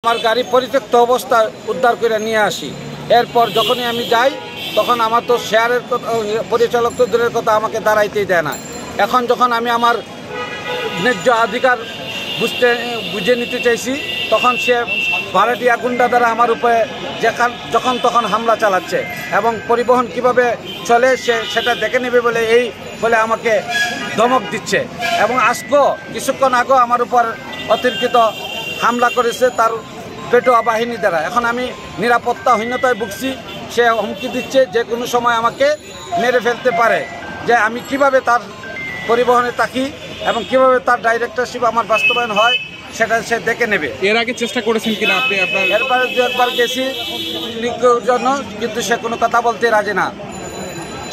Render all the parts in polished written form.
আমার গাড়ি পরিত্যক্ত অবস্থায় উদ্ধার করে নিয়ে আসি। এরপর যখনই আমি যাই তখন আমার তো শেয়ারের পরিচালক তো দূরের কথা, আমাকে দাঁড়াইতেই দেয় না। এখন যখন আমি আমার ন্যায্য অধিকার বুঝে নিতে চাইছি, তখন সে ভাড়াটিয়া গুন্ডা দ্বারা আমার উপরে যখন তখন হামলা চালাচ্ছে এবং পরিবহন কিভাবে চলে সেটা দেখে নেবে বলে আমাকে ধমক দিচ্ছে। এবং আজকেও কিছুক্ষণ আগেও আমার উপর অতিরিক্ত হামলা করেছে তার পেটোয়া বাহিনী দ্বারা। এখন আমি নিরাপত্তাহীনতায় ভুগছি। সে হুমকি দিচ্ছে যে কোনো সময় আমাকে মেরে ফেলতে পারে। যে আমি কিভাবে তার পরিবহনে থাকি এবং কিভাবে তার ডাইরেক্টরশিপ আমার বাস্তবায়ন হয় সেটা সে দেখে নেবে। এর আগে চেষ্টা করেছেন কিনা আপনি? এরপরে দু একবার গেছি লিখির জন্য, কিন্তু সে কোনো কথা বলতে রাজি না,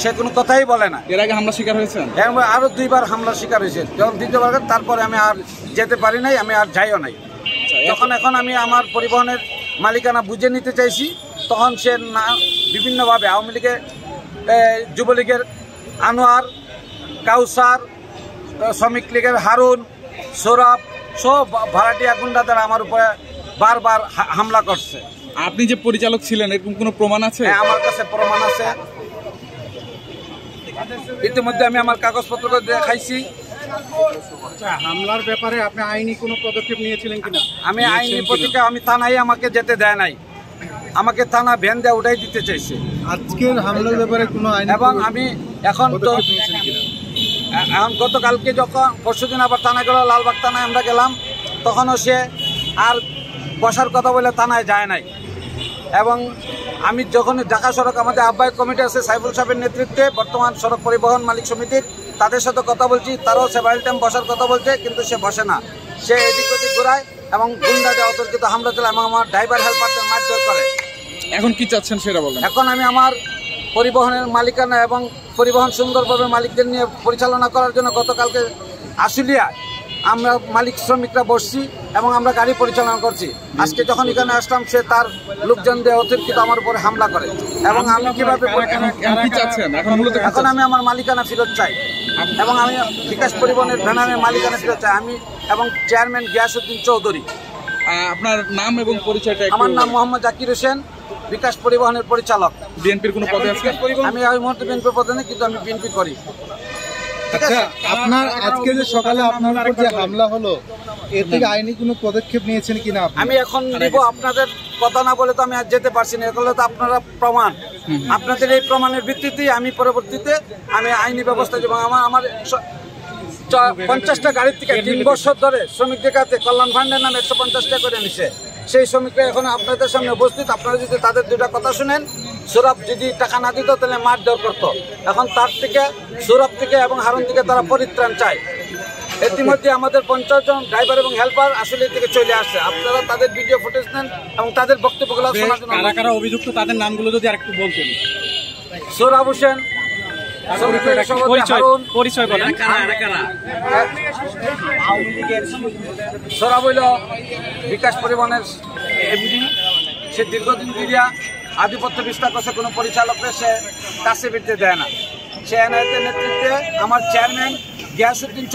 সে কোনো কথাই বলে না। এর আগে হামলা শিকার হয়েছেন? আরও দুইবার হামলার শিকার হয়েছে। যখন দ্বিতীয়বার তারপরে আমি আর যেতে পারি নাই, আমি আর যাইও নাই। এখন আমি আমার পরিবহনের মালিকানা বুঝে নিতে চাইছি, তখন সে বিভিন্নভাবে আওয়ামী লীগের, যুবলীগের আনোয়ার, কাউসার, শ্রমিক লীগের হারুন, সৌরভ সব ভাড়াটিয়া গুন্ডা দ্বারা আমার উপরে বারবার হামলা করছে। আপনি যে পরিচালক ছিলেন এরকম কোনো প্রমাণ আছে? হ্যাঁ, আমার কাছে প্রমাণ আছে। ইতিমধ্যে আমি আমার কাগজপত্র দেখাইছি। হামলার ব্যাপারে আপনি আইনি কোনো পদক্ষেপ নিয়েছিলেন কিনা? আমি আইনি প্রতিক্রিয়া, আমি থানায় আমাকে যেতে দেয় নাই, আমাকে থানা ভ্যান দিয়ে উঠাই দিতে চাইছে। আজকের হামলার ব্যাপারে কোনো আইনি এবং আমি এখন গতকালকে যখন পরশুদিন আবার থানায় গেল, লালবাগ থানায় আমরা গেলাম, তখনও সে আর বসার কথা বলে থানায় যায় নাই। এবং আমি যখন ঢাকা সড়ক, আমাদের আহ্বায়ক কমিটি আছে সাইফুল সাহেবের নেতৃত্বে, বর্তমান সড়ক পরিবহন মালিক সমিতির, তাদের সাথে কথা বলছি, তারাও সেভারেল টাইম বসার কথা বলছে, কিন্তু সে বসে না। সে এদিক ওদিক ঘোরায় এবং গুন্ডাদের অতর্কিত হামলা চালায় এবং আমার ড্রাইভার হেল্পারদের মারধর করে। এখন কি চাচ্ছেন সেটা বলেন। এখন আমি আমার পরিবহনের মালিকানা এবং পরিবহন সুন্দরভাবে মালিকদের নিয়ে পরিচালনা করার জন্য গতকালকে আশুলিয়ায় আমরা মালিক শ্রমিকরা বসছি এবং আমরা গাড়ি পরিচালনা করছি। আজকে যখন এখানে আসলাম, সে তার লোকজনদের অতিরিক্ত আমার উপরে হামলা করে এবং আমি কিভাবে এখন আমি আমার মালিকানা ফেরত চাই এবং আমি বিকাশ পরিবহনের ভ্যানের মালিকানা ফেরত চাই। আমি এবং চেয়ারম্যান গিয়াসউদ্দিন চৌধুরী। আপনার নাম এবং পরিচয়টা? আমার নাম মোহাম্মদ জাকির হোসেন, বিকাশ পরিবহনের পরিচালক। বিএনপির কোনো পদে আছে? আমি ওই মুহূর্তে বিএনপির পদে নেই, কিন্তু আমি বিএনপি করি। আচ্ছা, আপনার আজকে যে সকালে আপনার উপর যে হামলা হলো, এর থেকে আইনি কোনো পদক্ষেপ নিয়েছেন কিনা? আমি এখন নিব, আপনাদের কথা না বলে তো আমি আর যেতে পারছি না। এগুলো তো আপনারা প্রমাণ, আপনাদের এই প্রমাণের ভিত্তিতেই আমি পরবর্তীতে আমি আইনি ব্যবস্থা দেবো। আমার 50টা গাড়ির থেকে 3 বছর ধরে শ্রমিকদের কাছে কল্যাণ ফান্ডের নামে 150 টাকা করে নিছে। সেই শ্রমিকরা এখন আপনাদের সামনে উপস্থিত। আপনারা যদি তাদের দুটা কথা শুনেন, সৌরভ যদি টাকা না দিত তাহলে মারধর করতো। এখন তার থেকে, সৌরভ থেকে এবং হারুন থেকে তারা পরিত্রাণ চায়। ইতিমধ্যে আমাদের 50 জন ড্রাইভার এবং হেল্পার আসলে থেকে চলে আসছে। আপনারা তাদের ভিডিও ফুটেজ নেন এবং তাদের বক্তব্যগুলো শোনার জন্য। কারা কারা অভিযুক্ত, তাদের নামগুলো যদি আরেকটু বলতেন। সৌরভ হোসেন, পরিচয় বলেন। সৌরভ হইল বিকাশ পরিবহনের এমডি। সে দীর্ঘদিন ধরে আধিপত্য বিস্তার করছে, কোনো পরিচালককে সে কাছে ফিরতে দেয় না। সে এনআইএর নেতৃত্বে আমার চেয়ারম্যান গিয়াসউদ্দিন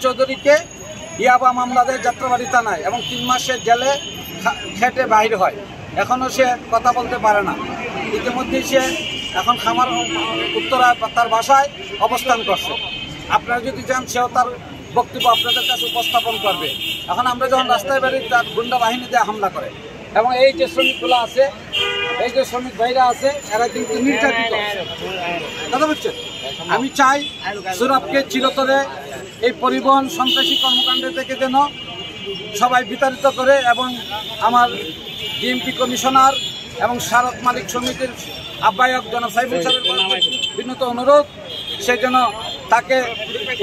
চৌধুরীকে ইয়াবা মামলা দেয় যাত্রাবাড়ি থানায় এবং 3 মাসের জেলে খেটে বাহির হয়। এখনও সে কথা বলতে পারে না। ইতিমধ্যেই সে এখন খামার উত্তরায় তার বাসায় অবস্থান করছে। আপনারা যদি চান, সেও তার বক্তব্য আপনাদের কাছে উপস্থাপন করবে। এখন আমরা যখন রাস্তায় বেরি, তার গুন্ডা বাহিনী দিয়ে হামলা করে এবং এই যে শ্রমিকগুলো আছে, এই যে শ্রমিক ভাইরা আছে, এরা কিন্তু নির্যাতিত। কথা বুঝছেন? আমি চাই সৌরভকে চিরতরে এই পরিবহন সন্ত্রাসী কর্মকাণ্ড থেকে যেন সবাই বিতাড়িত করে এবং আমার ডিএমপি কমিশনার এবং সড়ক মালিক সমিতির আহ্বায়ক জনাব সাইফুল সাহেবের বিনীত অনুরোধ, সে যেন তাকে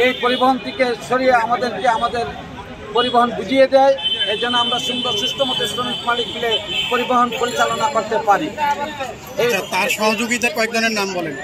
এই পরিবহন থেকে সরিয়ে আমাদের পরিবহন বুঝিয়ে দেয়। এই জন্য আমরা সুন্দর সুষ্ঠ মতো শ্রমিক মালিক মিলে পরিবহন পরিচালনা করতে পারি। তার সহযোগিতা কয়েকজনের নাম বলেন।